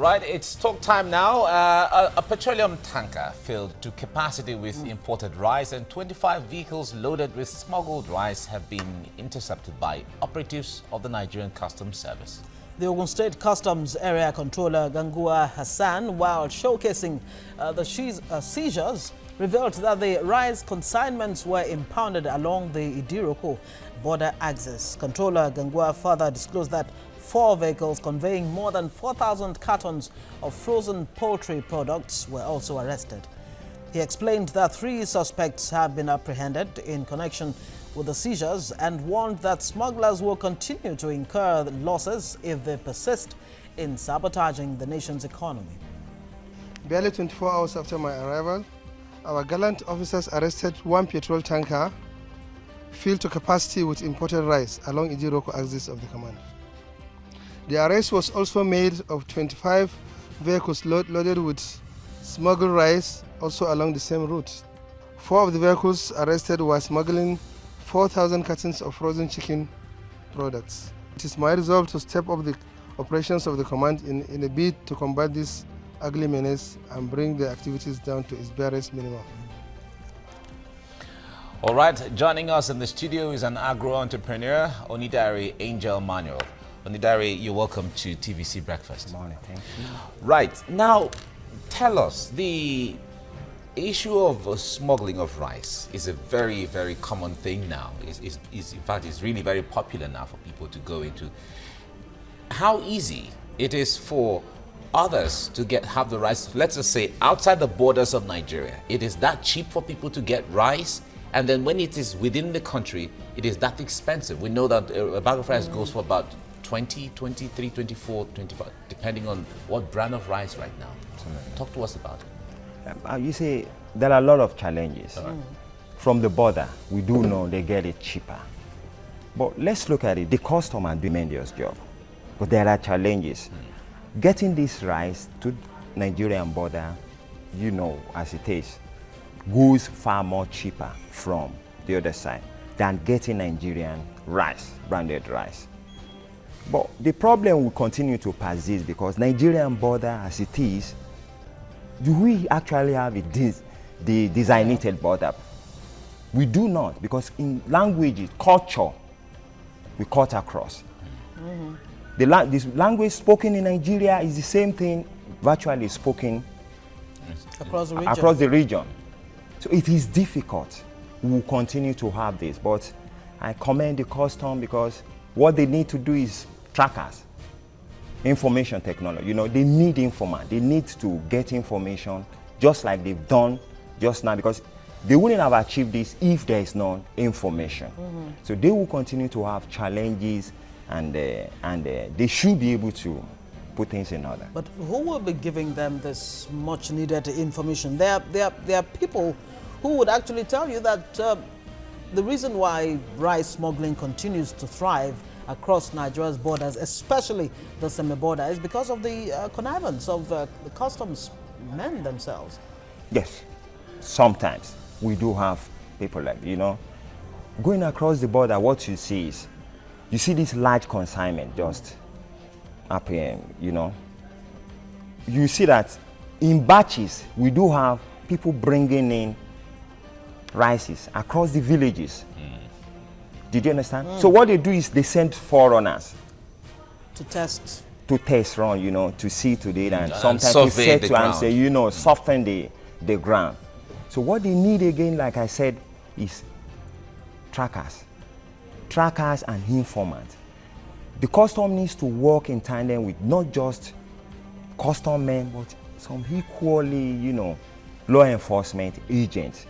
right, it's talk time now. A petroleum tanker filled to capacity with imported rice and 25 vehicles loaded with smuggled rice have been intercepted by operatives of the Nigerian Customs Service. The Ogun State Customs Area Controller Gangua Hassan, while showcasing the seizures, revealed that the rice consignments were impounded along the Idiroko border axis. Controller Gangua further disclosed that 4 vehicles conveying more than 4,000 cartons of frozen poultry products were also arrested. He explained that 3 suspects have been apprehended in connection with the seizures and warned that smugglers will continue to incur losses if they persist in sabotaging the nation's economy. Barely 24 hours after my arrival, our gallant officers arrested 1 petrol tanker filled to capacity with imported rice along Idiroko axis of the command. The arrest was also made of 25 vehicles loaded with smuggled rice, also along the same route. 4 of the vehicles arrested were smuggling 4,000 cartons of frozen chicken products. It is my resolve to step up the operations of the command in a bid to combat this ugly menace and bring the activities down to its barest minimum. All right, joining us in the studio is an agro-entrepreneur, Onidari Angel Manuel. Onidari, you're welcome to TVC Breakfast. Good morning, thank you. Right, now tell us, the issue of smuggling of rice is a very, very common thing now. In fact, it's really very popular now for people to go into. How easy it is for others to have the rice, let's just say outside the borders of Nigeria. It is that cheap for people to get rice, and then when it is within the country, it is that expensive. We know that a bag of rice goes for about 20, 23, 24, 25, depending on what brand of rice right now. Talk to us about it. You see, there are a lot of challenges. From the border, we do know they get it cheaper. But let's look at it. The customer do tremendous job. But there are challenges. Getting this rice to Nigerian border, you know, as it is, goes far more cheaper from the other side than getting Nigerian rice, branded rice. But the problem will continue to persist because Nigerian border as it is, do we actually have the designated border? We do not, because in language, culture, we cut across. The language spoken in Nigeria is the same thing virtually spoken across the region. So it is difficult. We will continue to have this, but I commend the custom because what they need to do is trackers, information technology. You know, they need information. They need to get information just like they've done just now, because they wouldn't have achieved this if there is no information. So they will continue to have challenges, and they should be able to put things in order. But who will be giving them this much needed information? There are people who would actually tell you that the reason why rice smuggling continues to thrive across Nigeria's borders, especially the semi-border, is because of the connivance of the customs men themselves. Yes, sometimes we do have people like, you know, going across the border. What you see is, you see this large consignment just up here, you know. You see that in batches, we do have people bringing in rices across the villages. Did you understand? So what they do is they send foreigners to test run, you know, to see to it, and sometimes to set to and say, you know, soften the ground. So what they need again, like I said, is trackers and informants. The custom needs to work in tandem with not just custom men, but some equally, you know, law enforcement agents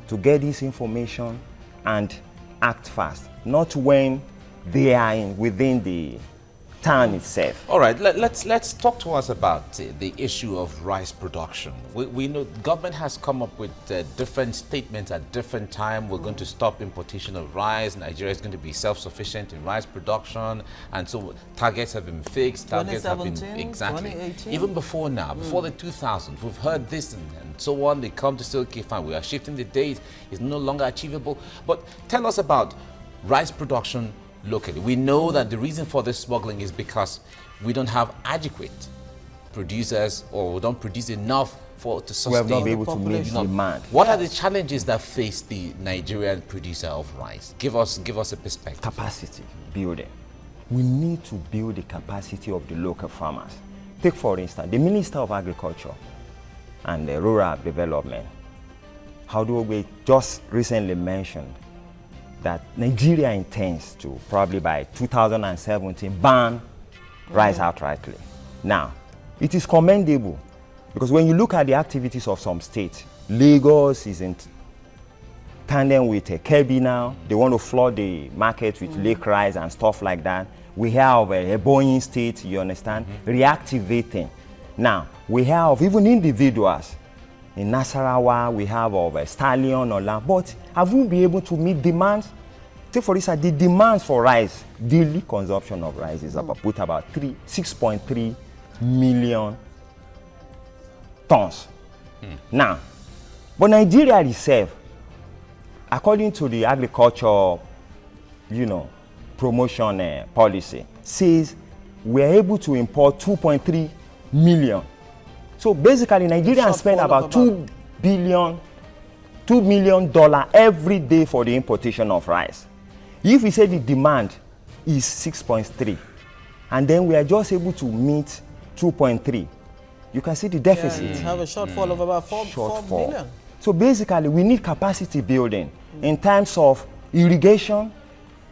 to get this information and act fast, not when they are within the town itself. All right, let's talk to us about the issue of rice production. We know government has come up with different statements at different times. We're going to stop importation of rice. Nigeria is going to be self-sufficient in rice production, and so targets have been fixed. Targets have been exactly 2018. Even before now, before the 2000s, we've heard this and so on. They come to say, okay, fine, we are shifting the date. It's no longer achievable. But tell us about rice production locally. We know that the reason for this smuggling is because we don't have adequate producers, or we don't produce enough to sustain. We have not been able to meet population. demand. What are the challenges that face the Nigerian producer of rice? Give us a perspective. Capacity building. We need to build the capacity of the local farmers. Take, for instance, the Minister of Agriculture and Rural Development. How do we just recently mentioned that Nigeria intends to, probably by 2017, ban rice outrightly. Now, it is commendable because when you look at the activities of some states, Lagos is in tandem with Kebbi now. They want to flood the market with lake rice and stuff like that. We have a Ebonyi state, you understand, reactivating. Now, we have even individuals. In Nasarawa, we have a stallion or lamb, but have we been able to meet demands? Take for instance, the demands for rice, daily consumption of rice is about 6.3 million tons. Now, but Nigeria itself, according to the agriculture, promotion policy, says we are able to import 2.3 million. So basically, Nigeria spend about $2 million every day for the importation of rice. If we say the demand is 6.3, and then we are just able to meet 2.3, you can see the deficit. Yeah, have a shortfall of about 4 million. So basically, we need capacity building in terms of irrigation.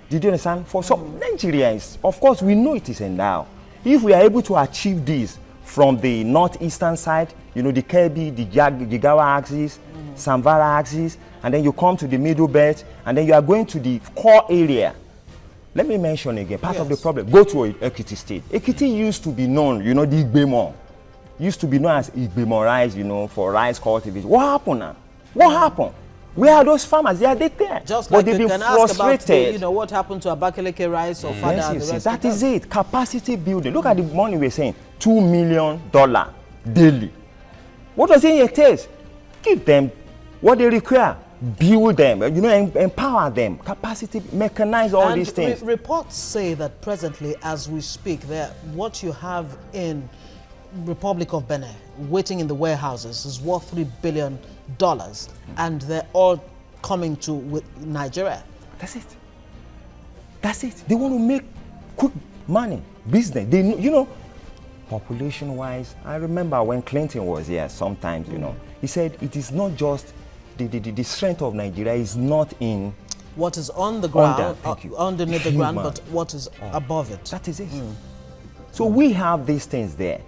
Did you understand? For some Nigerians, of course, we know it is endowed. If we are able to achieve this from the northeastern side, the Kebbi, the Jigawa axis, Samvara axis, and then you come to the middle belt, and then you are going to the core area. Let me mention again, part of the problem, go to Ekiti State. Ekiti used to be known, the Igbemo, used to be known as Igbemo rice, for rice cultivation. What happened now? What happened? Where are those farmers? They are there. Just but like they've you been can ask frustrated. about what happened to Abakaliki rice or Fada and the rest That of is them. it. Capacity building. Look at the money we're saying. $2 million daily. What does it take? Give them what they require. Build them. Empower them. Capacity, mechanize all these things. Reports say that presently, as we speak, what you have in Republic of Benin waiting in the warehouses is worth $3 billion, and they're all coming with Nigeria. That's it. That's it. They want to make quick money, business. They, population-wise, I remember when Clinton was here sometimes, he said it is not just the strength of Nigeria is not in what is on the ground, underneath the ground, Human. but what is above it. That is it. So we have these things there.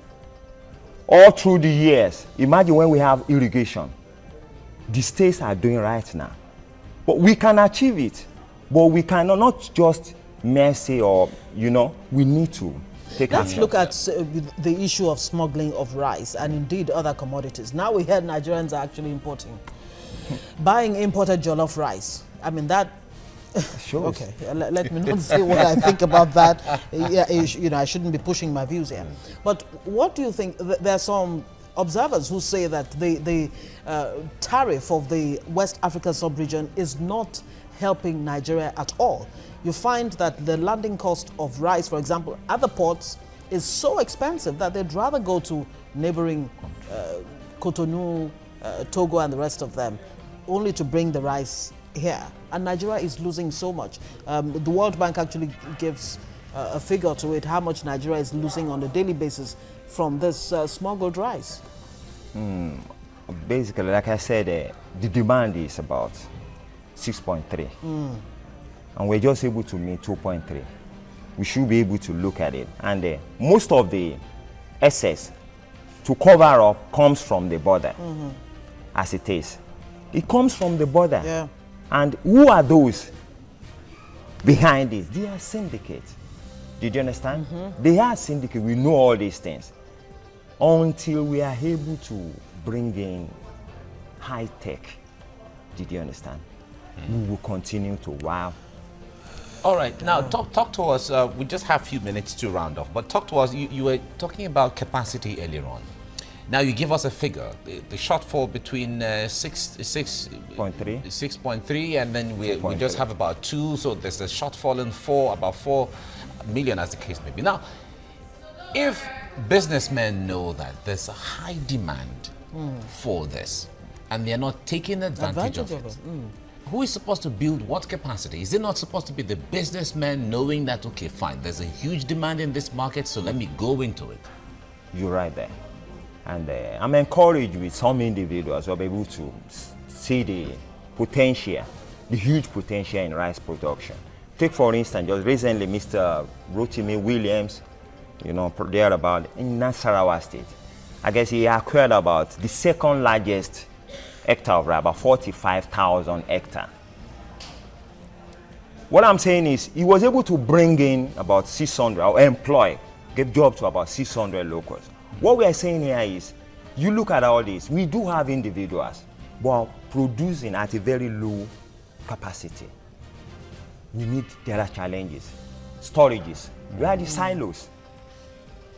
All through the years, imagine when we have irrigation. The states are doing right now. But we can achieve it. But we cannot not just mercy or, we need to take action. Let's look at the issue of smuggling of rice and indeed other commodities. Now we heard Nigerians are actually buying imported jollof rice. I mean, that... Sure. Okay, let me not say what I think about that. I shouldn't be pushing my views here. But what do you think? There are some observers who say that the tariff of the West Africa sub-region is not helping Nigeria at all. You find that the landing cost of rice, for example, at the ports is so expensive that they'd rather go to neighboring Cotonou, Togo and the rest of them, only to bring the rice here. And Nigeria is losing so much. The World Bank actually gives a figure to it, how much Nigeria is losing on a daily basis from this smuggled rice. Basically, like I said, the demand is about 6.3. And we're just able to meet 2.3. We should be able to look at it. And most of the excess to cover up comes from the border, as it is. It comes from the border. Yeah. And who are those behind this? They are syndicates. Did you understand? They are syndicates. We know all these things. Until we are able to bring in high tech, did you understand? We will continue to wow. All right, now talk to us. We just have a few minutes to round off, but talk to us. You were talking about capacity earlier on. Now you give us a figure, the shortfall between 6.3 and then we just have about 2, so there's a shortfall in about 4 million as the case may be. Now, if businessmen know that there's a high demand for this, and they're not taking advantage of it. Who is supposed to build what capacity? Is it not supposed to be the businessmen knowing that, okay, fine, there's a huge demand in this market, so let me go into it? You're right there. And I'm encouraged with some individuals who are able to see the potential, the huge potential in rice production. Take, for instance, just recently, Mr. Rotimi Williams, you know, there about in Nasarawa State. I guess he acquired about the second largest hectare of rice, about 45,000 hectares. What I'm saying is he was able to bring in about 600, or employ, give job to about 600 locals. What we are saying here is, you look at all this, we do have individuals, but producing at a very low capacity. There are challenges, storages, we are the silos.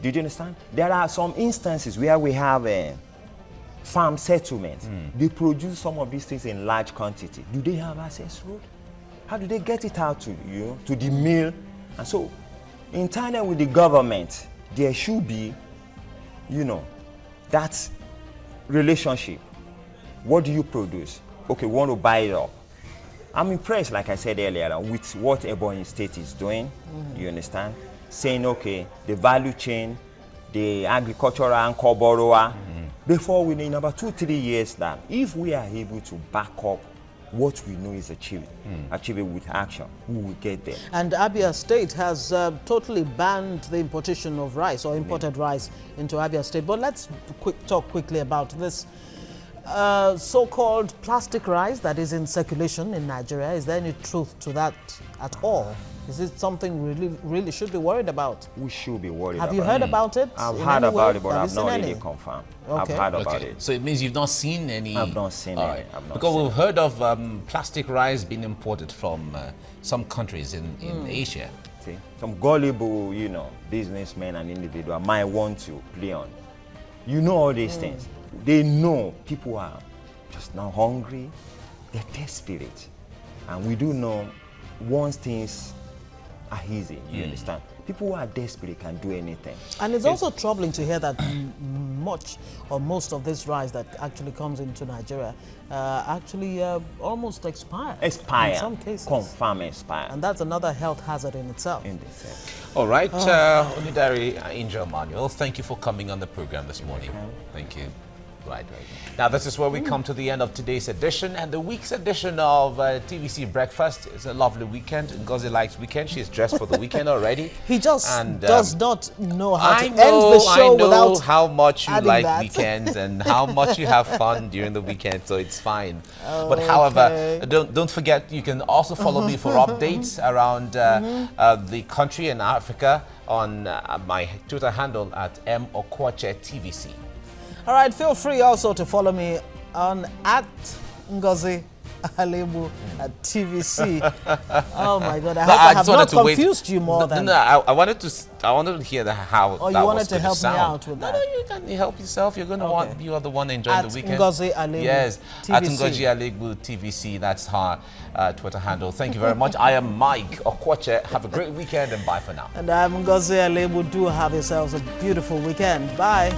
Did you understand? There are some instances where we have a farm settlement. They produce some of these things in large quantity. Do they have access road? How do they get it out to you, to the mill? And so, in tandem with the government, there should be, you know, that relationship. What do you produce? Okay, we want to buy it up. I'm impressed, like I said earlier, with what Ebonyi State is doing. You understand? Saying, okay, the value chain, the agricultural anchor borrower, before we in about 2-3 years that if we are able to back up what we know is achievable with action, we will get there. And Abia State has totally banned the importation of rice or imported rice into Abia State. But let's talk quickly about this so-called plastic rice that is in circulation in Nigeria. Is there any truth to that at all? Is it something we really should be worried about? We should be worried about it. Have you heard about it? I've heard about it, but I've not really confirmed. Okay. I've heard about it. So it means you've not seen any? I've not seen any. Because we've heard of plastic rice being imported from some countries in Asia. See, some gullible, you know, businessmen and individuals might want to play on. You know all these things. They know people are just now hungry. They're desperate. And we do know once things are easy, you understand? People who are desperate can do anything. And it's also troubling to hear that much or most of this rice that actually comes into Nigeria actually almost expire. Expire. In some cases. Confirm expire. And that's another health hazard in itself. In this sense. All right, Onidari Angel Manuel, thank you for coming on the program this morning. Thank you. Right. Now, this is where we come to the end of today's edition and the week's edition of TVC Breakfast. It's a lovely weekend. Ngozi likes weekend. She's dressed for the weekend already. He just does not know how to end the show without I know how much you like that. weekends and how much you have fun during the weekend, so it's fine. But however, don't forget, you can also follow me for updates around the country and Africa on my Twitter handle at @MOkwache_TVC. All right, feel free also to follow me on @Ngozi Alebu at TVC. Oh my God! I hope I have not confused you more than. No, I wanted to hear how. Oh, you wanted to help me out with that? No, you can help yourself. You're going to you are the one enjoying the weekend. Ngozi Alebu. Yes, TVC. @Ngozi Alebu TVC. That's her Twitter handle. Thank you very much. I am Mike Okwache. Have a great weekend and bye for now. And I'm Ngozi Alebu. Do have yourselves a beautiful weekend. Bye.